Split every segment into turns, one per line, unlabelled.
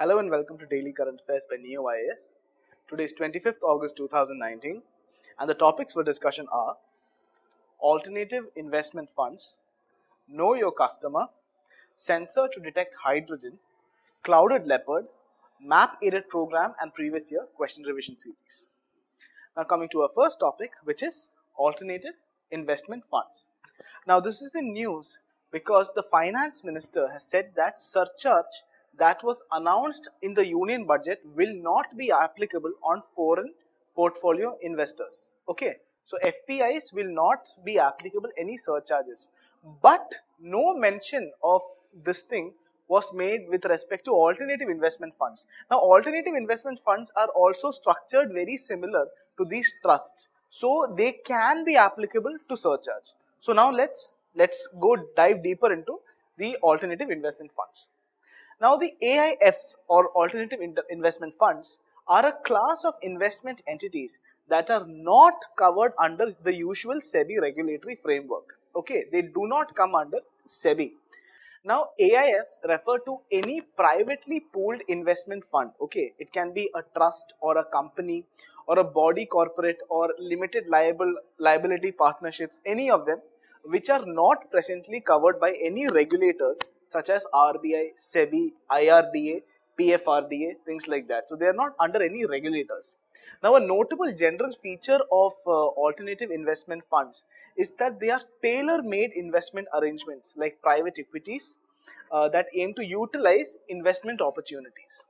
Hello and welcome to Daily Current Affairs by Ekam IAS. Today is 25th August 2019 and the topics for discussion are alternative investment funds, know your customer, sensor to detect hydrogen, clouded leopard, map aided program and previous year question revision series. Now coming to our first topic, which is alternative investment funds. Now this is in news because the finance minister has said that surcharge that was announced in the union budget will not be applicable on foreign portfolio investors. Okay, so FPIs will not be applicable any surcharges, but no mention of this thing was made with respect to alternative investment funds. Now alternative investment funds are also structured very similar to these trusts, so they can be applicable to surcharge. So now let's go dive deeper into the alternative investment funds. Now the AIFs or alternative investment funds are a class of investment entities that are not covered under the usual SEBI regulatory framework. Okay, they do not come under SEBI. Now AIFs refer to any privately pooled investment fund. Okay, it can be a trust or a company or a body corporate or limited liability partnerships, any of them which are not presently covered by any regulators such as RBI, SEBI, IRDA, PFRDA, things like that. So they are not under any regulators. Now a notable general feature of alternative investment funds is that they are tailor-made investment arrangements like private equities that aim to utilize investment opportunities.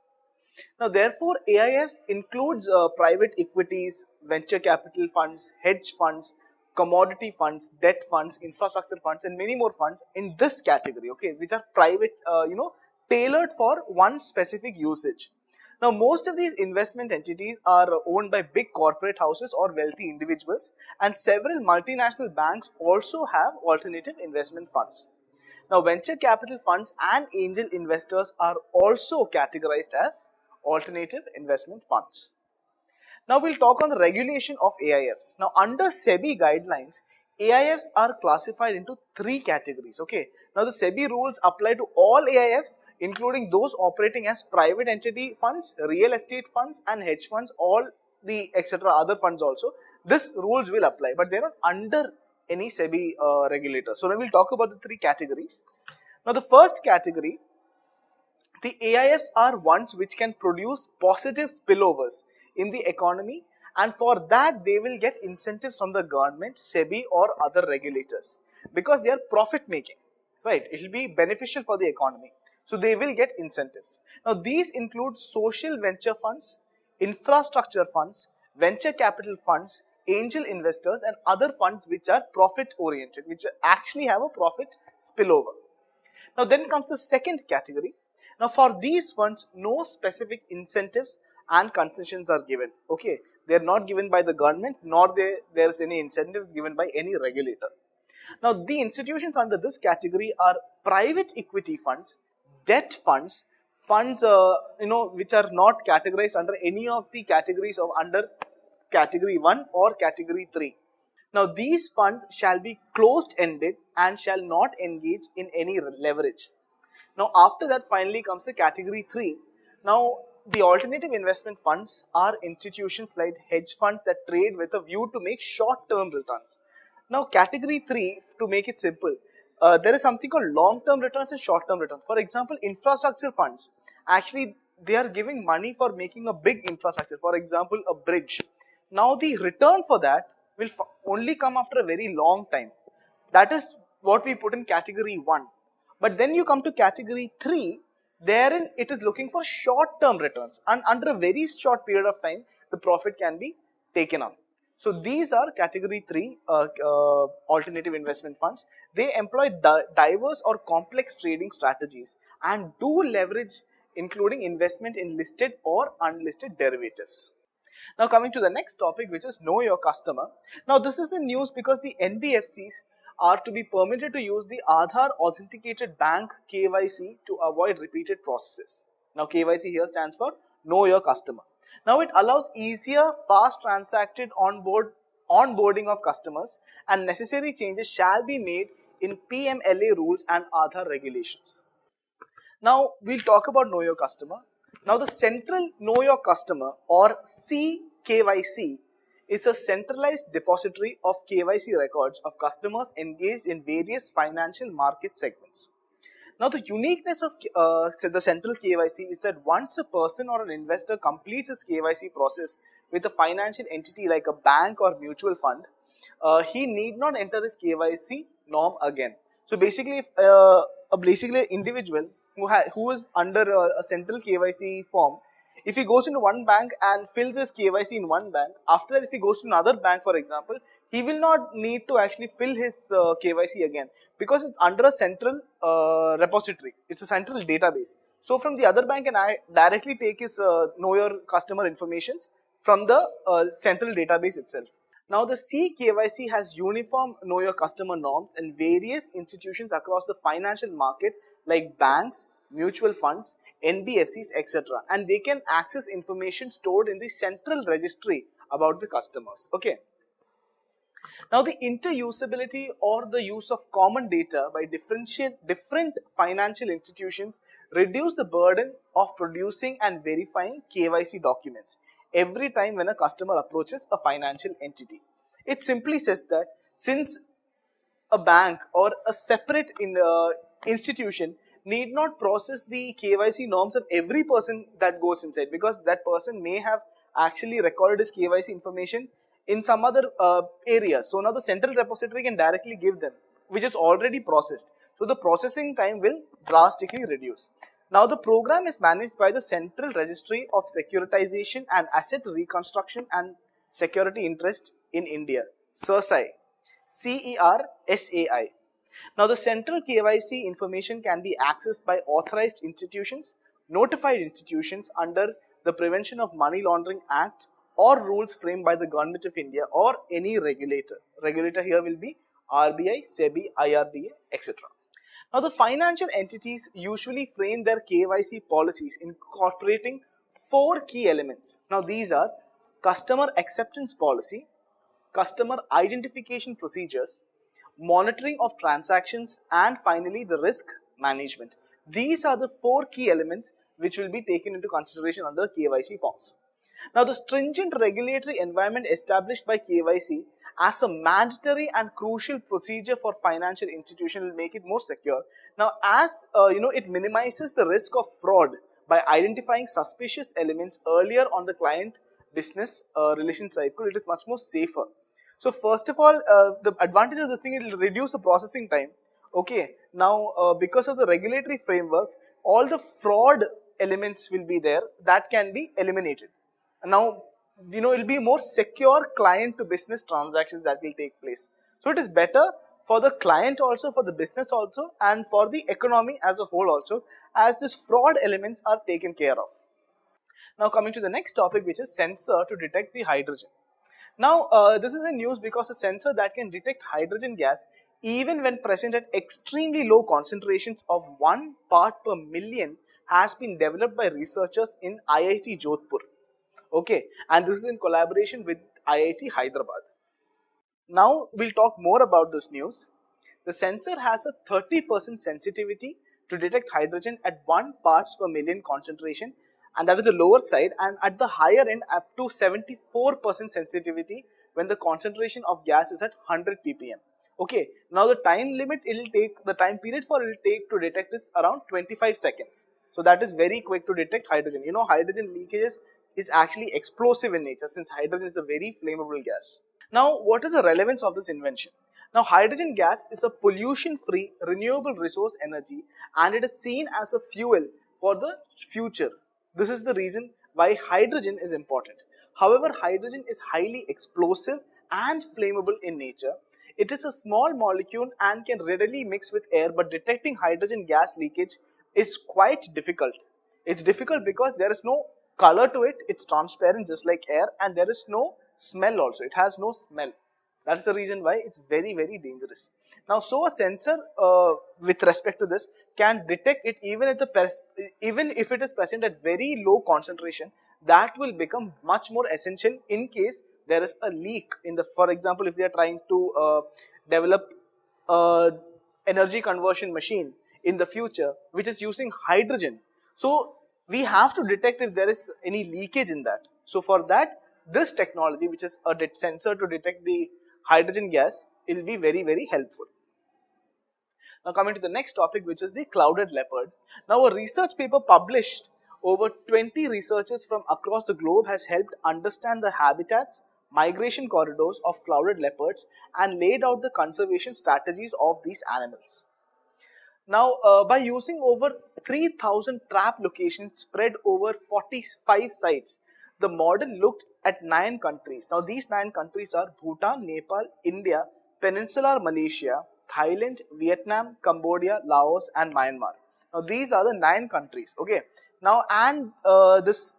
Now therefore AIFs includes private equities, venture capital funds, hedge funds, commodity funds, debt funds, infrastructure funds and many more funds in this category, okay, which are private, tailored for one specific usage. Now most of these investment entities are owned by big corporate houses or wealthy individuals, and several multinational banks also have alternative investment funds. Now venture capital funds and angel investors are also categorized as alternative investment funds. Now we'll talk on the regulation of AIFs. Now under SEBI guidelines, AIFs are classified into three categories. Okay. Now the SEBI rules apply to all AIFs, including those operating as private entity funds, real estate funds and hedge funds, all the etc. other funds also. This rules will apply, but they're not under any SEBI regulator. So now we'll talk about the three categories. Now the first category, the AIFs are ones which can produce positive spillovers in the economy, and for that they will get incentives from the government, SEBI or other regulators, because they are profit making, right? It will be beneficial for the economy, so they will get incentives. Now these include social venture funds, infrastructure funds, venture capital funds, angel investors and other funds which are profit oriented, which actually have a profit spillover. Now then comes the second category. Now for these funds, no specific incentives and concessions are given. Okay, they are not given by the government, nor there is any incentives given by any regulator. Now the institutions under this category are private equity funds, debt funds, funds which are not categorized under any of the categories of under category 1 or category 3. Now these funds shall be closed ended and shall not engage in any leverage. Now after that finally comes the category 3. Now the alternative investment funds are institutions like hedge funds that trade with a view to make short term returns. Now category 3, to make it simple, there is something called long term returns and short term returns. For example, infrastructure funds, actually they are giving money for making a big infrastructure, for example a bridge. Now the return for that will only come after a very long time. That is what we put in category 1. But then you come to category 3, therein it is looking for short term returns, and under a very short period of time the profit can be taken on. So these are category 3 alternative investment funds. They employ diverse or complex trading strategies and do leverage, including investment in listed or unlisted derivatives. Now coming to the next topic, which is know your customer. Now this is in news because the NBFCs are to be permitted to use the Aadhaar authenticated bank KYC to avoid repeated processes. Now KYC here stands for know your customer. Now it allows easier, fast transacted onboarding of customers, and necessary changes shall be made in PMLA rules and Aadhaar regulations. Now we'll talk about know your customer. Now the central know your customer or CKYC is a centralized depository of KYC records of customers engaged in various financial market segments. Now the uniqueness of the central KYC is that once a person or an investor completes his KYC process with a financial entity like a bank or mutual fund, he need not enter his KYC norm again. So basically, if basically an individual who is under a central KYC form, if he goes into one bank and fills his KYC in one bank, after that if he goes to another bank, for example, he will not need to actually fill his KYC again, because it's under a central repository. It's a central database. So from the other bank, and I directly take his know your customer informations from the central database itself. Now the CKYC has uniform know your customer norms and various institutions across the financial market like banks, mutual funds, NBFCs, etc. And they can access information stored in the central registry about the customers. Okay. Now the interusability or the use of common data by different financial institutions reduce the burden of producing and verifying KYC documents every time when a customer approaches a financial entity. It simply says that since a bank or a separate institution need not process the KYC norms of every person that goes inside, because that person may have actually recorded his KYC information in some other areas. So now the central repository can directly give them, which is already processed. So the processing time will drastically reduce. Now the program is managed by the Central Registry of Securitization and Asset Reconstruction and Security Interest in India, CERSAI, CERSAI. Now the central KYC information can be accessed by authorized institutions, notified institutions under the Prevention of Money Laundering Act, or rules framed by the Government of India or any regulator. Regulator here will be RBI, SEBI, IRDA, etc. Now the financial entities usually frame their KYC policies incorporating 4 key elements. Now these are customer acceptance policy, customer identification procedures, monitoring of transactions, and finally the risk management. These are the 4 key elements which will be taken into consideration under KYC forms. Now the stringent regulatory environment established by KYC as a mandatory and crucial procedure for financial institutions will make it more secure. Now as it minimizes the risk of fraud by identifying suspicious elements earlier on the client business relation cycle. It is much more safer. So first of all, the advantage of this thing, it will reduce the processing time. Okay, now because of the regulatory framework, all the fraud elements will be there that can be eliminated. Now, it will be more secure client to business transactions that will take place. So it is better for the client also, for the business also, and for the economy as a whole also, as these fraud elements are taken care of. Now coming to the next topic, which is sensor to detect the hydrogen. Now this is a news because a sensor that can detect hydrogen gas even when present at extremely low concentrations of 1 part per million has been developed by researchers in IIT Jodhpur. Okay, and this is in collaboration with IIT Hyderabad. Now we'll talk more about this news. The sensor has a 30% sensitivity to detect hydrogen at 1 parts per million concentration, and that is the lower side, and at the higher end up to 74% sensitivity when the concentration of gas is at 100 ppm. Okay, now the time limit the time period for it will take to detect is around 25 seconds. So that is very quick to detect hydrogen. Hydrogen leakages is actually explosive in nature, since hydrogen is a very flammable gas. Now, what is the relevance of this invention? Now, hydrogen gas is a pollution-free renewable resource energy, and it is seen as a fuel for the future. This is the reason why hydrogen is important. However, hydrogen is highly explosive and flammable in nature. It is a small molecule and can readily mix with air, but detecting hydrogen gas leakage is quite difficult. It's difficult because there is no color to it, it's transparent just like air, and there is no smell also, it has no smell. That's the reason why it's very, very dangerous. Now, so a sensor with respect to this can detect it even if it is present at very low concentration. That will become much more essential in case there is a leak in the, for example, if they are trying to develop energy conversion machine in the future which is using hydrogen. So we have to detect if there is any leakage in that. So for that, this technology, which is a sensor to detect the hydrogen gas, will be very, very helpful. Now coming to the next topic, which is the clouded leopard. Now a research paper published over 20 researchers from across the globe has helped understand the habitats, migration corridors of clouded leopards and laid out the conservation strategies of these animals. Now, by using over 3,000 trap locations spread over 45 sites, the model looked at 9 countries. Now, these 9 countries are Bhutan, Nepal, India, Peninsular Malaysia, Thailand, Vietnam, Cambodia, Laos, and Myanmar. Now, these are the 9 countries. Okay. Now, and this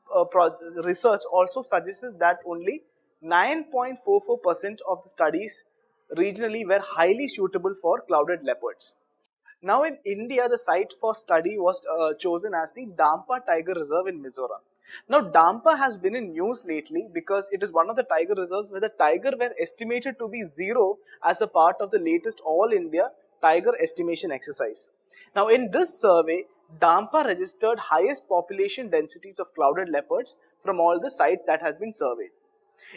research also suggests that only 9.44% of the studies regionally were highly suitable for clouded leopards. Now in India, the site for study was chosen as the Dampa Tiger Reserve in Mizoram. Now Dampa has been in news lately because it is one of the tiger reserves where the tiger were estimated to be 0 as a part of the latest All India Tiger Estimation Exercise. Now in this survey, Dampa registered highest population densities of clouded leopards from all the sites that has been surveyed.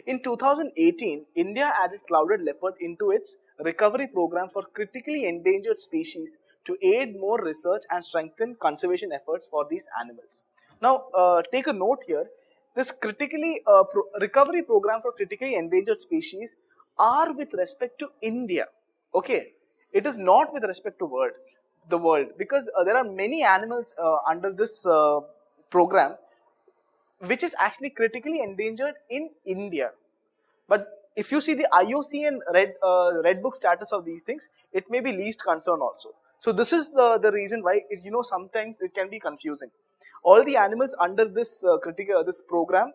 In 2018, India added clouded leopard into its recovery program for critically endangered species to aid more research and strengthen conservation efforts for these animals. Now, take a note here. This recovery program for critically endangered species are with respect to India. Okay, it is not with respect to the world, because there are many animals under this program which is actually critically endangered in India. But if you see the IUCN Red Book status of these things, it may be least concern also. So this is the reason why sometimes it can be confusing. All the animals under this this program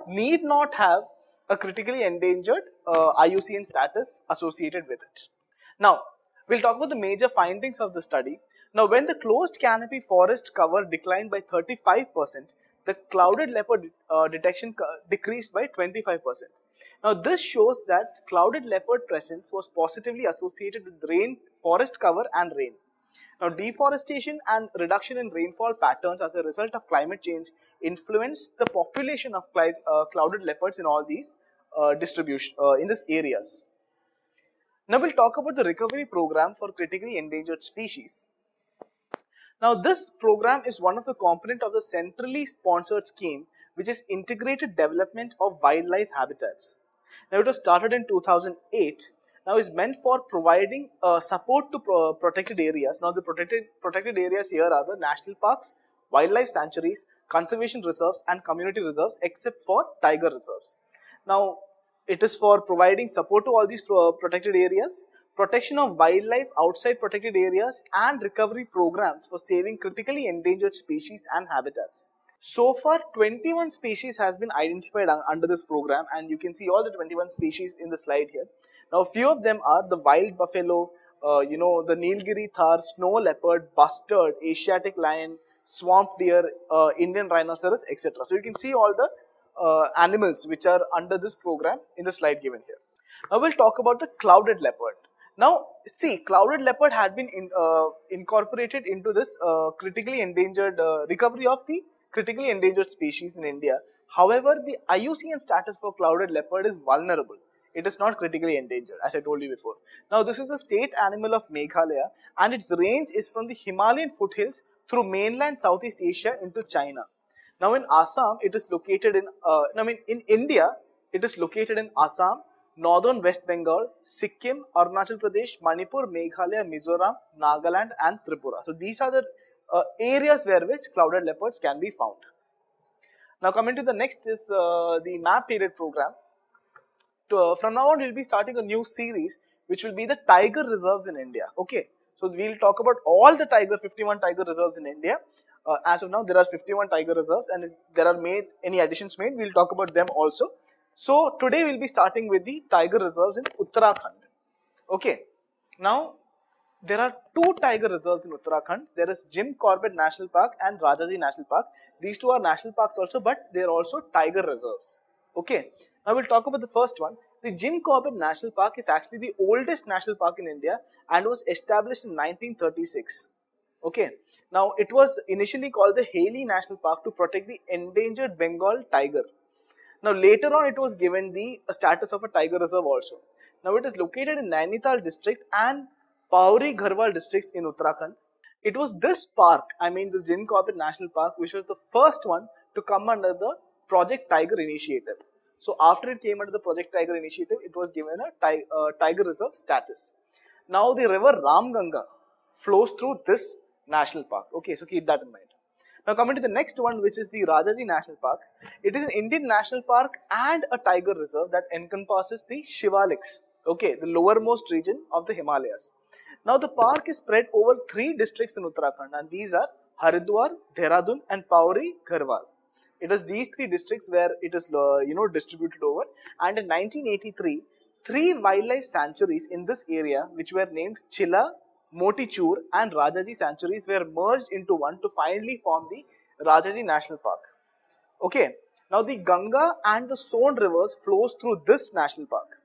need not have a critically endangered IUCN status associated with it. Now, we'll talk about the major findings of the study. Now, when the closed canopy forest cover declined by 35%, the clouded leopard detection decreased by 25%. Now, this shows that clouded leopard presence was positively associated with rain, forest cover and rain. Now, deforestation and reduction in rainfall patterns as a result of climate change influenced the population of clouded leopards in all these in these areas. Now we'll talk about the recovery program for critically endangered species. Now this program is one of the component of the centrally sponsored scheme, which is integrated development of wildlife habitats. Now it was started in 2008. Now is meant for providing support to protected areas. Now the protected areas here are the national parks, wildlife sanctuaries, conservation reserves and community reserves, except for tiger reserves. Now it is for providing support to all these protected areas, protection of wildlife outside protected areas and recovery programs for saving critically endangered species and habitats. So far 21 species has been identified under this program, and you can see all the 21 species in the slide here. Now a few of them are the wild buffalo, the Nilgiri thar, snow leopard, bustard, Asiatic lion, swamp deer, Indian rhinoceros, etc. So you can see all the animals which are under this program in the slide given here. Now we'll talk about the clouded leopard. Now see, clouded leopard had been incorporated into this critically endangered recovery of the critically endangered species in India. However, the IUCN status for clouded leopard is vulnerable. It is not critically endangered, as I told you before. Now this is the state animal of Meghalaya, and its range is from the Himalayan foothills through mainland Southeast Asia into China. Now in Assam, it is located in India, it is located in Assam, northern West Bengal, Sikkim, Arunachal Pradesh, Manipur, Meghalaya, Mizoram, Nagaland and Tripura. So these are the areas where which clouded leopards can be found. Now coming to the next is the map period program. From now on, we'll be starting a new series which will be the tiger reserves in India. Okay, so we'll talk about all the 51 tiger reserves in India. As of now, there are 51 tiger reserves, and if there are any additions made, we'll talk about them also. So today we'll be starting with the tiger reserves in Uttarakhand. Okay, now there are 2 tiger reserves in Uttarakhand. There is Jim Corbett National Park and Rajaji National Park. These 2 are national parks also, but they are also tiger reserves. Okay, now we'll talk about the first one. The Jim Corbett National Park is actually the oldest national park in India and was established in 1936. Okay. Now, it was initially called the Haley National Park to protect the endangered Bengal tiger. Now, later on, it was given the status of a tiger reserve also. Now, it is located in Nainital district and Pauri Gharwal districts in Uttarakhand. It was this park, I mean this Jin Corbett National Park, which was the first one to come under the Project Tiger initiative. So, after it came under the Project Tiger initiative, it was given a tiger reserve status. Now, the river Ramganga flows through this national park. Okay, so keep that in mind. Now, coming to the next one, which is the Rajaji National Park. It is an Indian national park and a tiger reserve that encompasses the Shivaliks, okay, the lowermost region of the Himalayas. Now, the park is spread over 3 districts in Uttarakhand, and these are Haridwar, Dehradun, and Pauri Garhwal. It is these 3 districts where it is distributed over. And in 1983, 3 wildlife sanctuaries in this area, which were named Chilla, Motichur, and Rajaji sanctuaries, were merged into one to finally form the Rajaji National Park. Okay. Now, the Ganga and the Son rivers flows through this national park.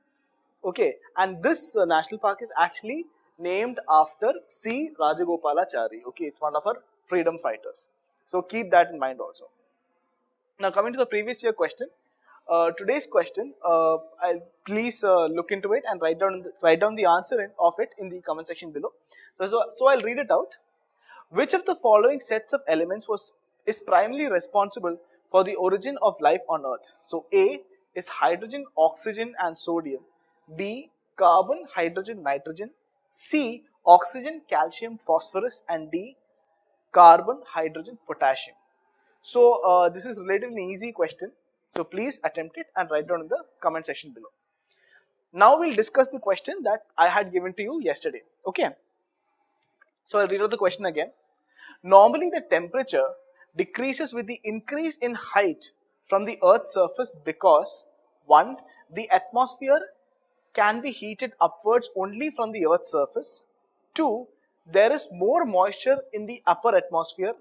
Okay, and this national park is actually named after C. Rajagopalachari. Okay, it's one of our freedom fighters. So keep that in mind also. Now, coming to the previous year question, today's question, please look into it and write down the answer of it in the comment section below. So I'll read it out. Which of the following sets of elements is primarily responsible for the origin of life on Earth? So A is hydrogen, oxygen, and sodium. B, carbon, hydrogen, nitrogen. C, oxygen, calcium, phosphorus, and D, carbon, hydrogen, potassium. So this is relatively easy question. So please attempt it and write down in the comment section below. Now we'll discuss the question that I had given to you yesterday. Okay. So I'll read out the question again. Normally the temperature decreases with the increase in height from the Earth's surface because 1. The atmosphere can be heated upwards only from the Earth's surface. 2. There is more moisture in the upper atmosphere.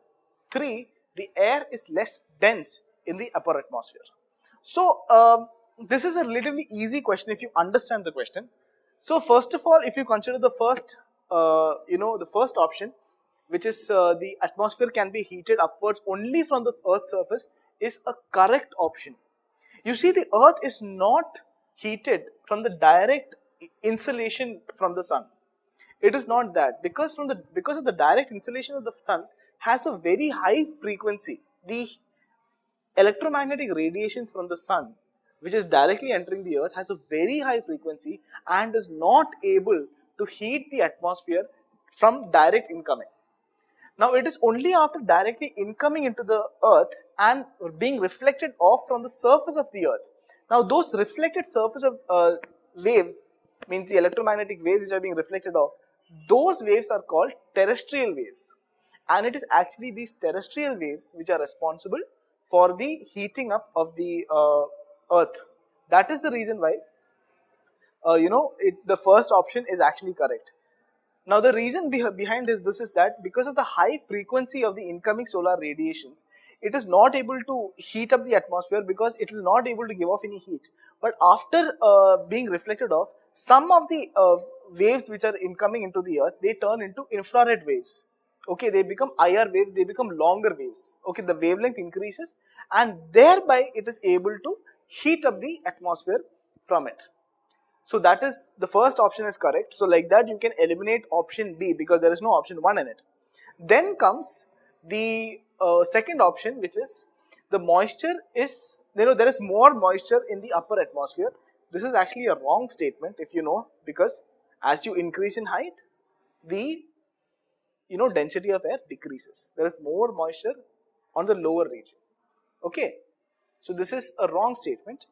3. The air is less dense in the upper atmosphere. So, this is a relatively easy question if you understand the question. So, first of all, if you consider the first, the first option, which is the atmosphere can be heated upwards only from the Earth's surface, is a correct option. You see, the Earth is not heated from the direct insolation from the sun. It is not that, because of the direct insolation of the sun has a very high frequency. The electromagnetic radiations from the sun, which is directly entering the Earth, has a very high frequency and is not able to heat the atmosphere from direct incoming. Now, it is only after directly incoming into the Earth and being reflected off from the surface of the Earth. Now, those reflected surface of waves, means the electromagnetic waves which are being reflected off, those waves are called terrestrial waves. And it is actually these terrestrial waves which are responsible for the heating up of the Earth. That is the reason why, the first option is actually correct. Now, the reason behind this is that because of the high frequency of the incoming solar radiations, it is not able to heat up the atmosphere because it will not able to give off any heat. But after being reflected off, some of the waves which are incoming into the Earth, they turn into infrared waves. Okay, they become IR waves, they become longer waves. Okay, the wavelength increases and thereby it is able to heat up the atmosphere from it. So that is, the first option is correct. So like that you can eliminate option B because there is no option 1 in it. Then comes the second option, which is the moisture is, there is more moisture in the upper atmosphere. This is actually a wrong statement if you know, because as you increase in height, the density of air decreases. There is more moisture on the lower region. Okay. So this is a wrong statement.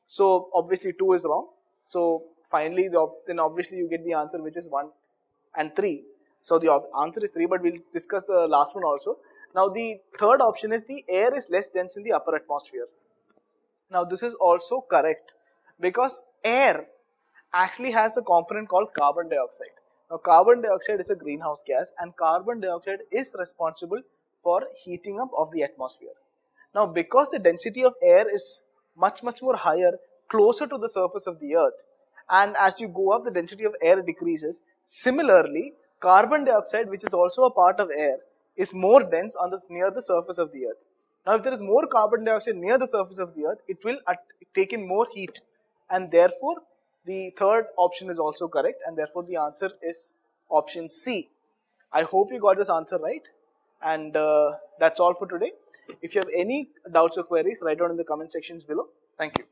So obviously 2 is wrong. So finally, then obviously you get the answer which is 1 and 3. So the answer is 3, but we'll discuss the last one also. Now the third option is the air is less dense in the upper atmosphere. Now this is also correct because air actually has a component called carbon dioxide. Now carbon dioxide is a greenhouse gas and carbon dioxide is responsible for heating up of the atmosphere. Now because the density of air is much more higher closer to the surface of the Earth, and as you go up the density of air decreases, similarly Carbon dioxide, which is also a part of air, is more dense on near the surface of the earth. Now, if there is more carbon dioxide near the surface of the earth, it will take in more heat, and therefore the third option is also correct, and therefore the answer is option C. I hope you got this answer right, and that's all for today. If you have any doubts or queries, write down in the comment sections below. Thank you.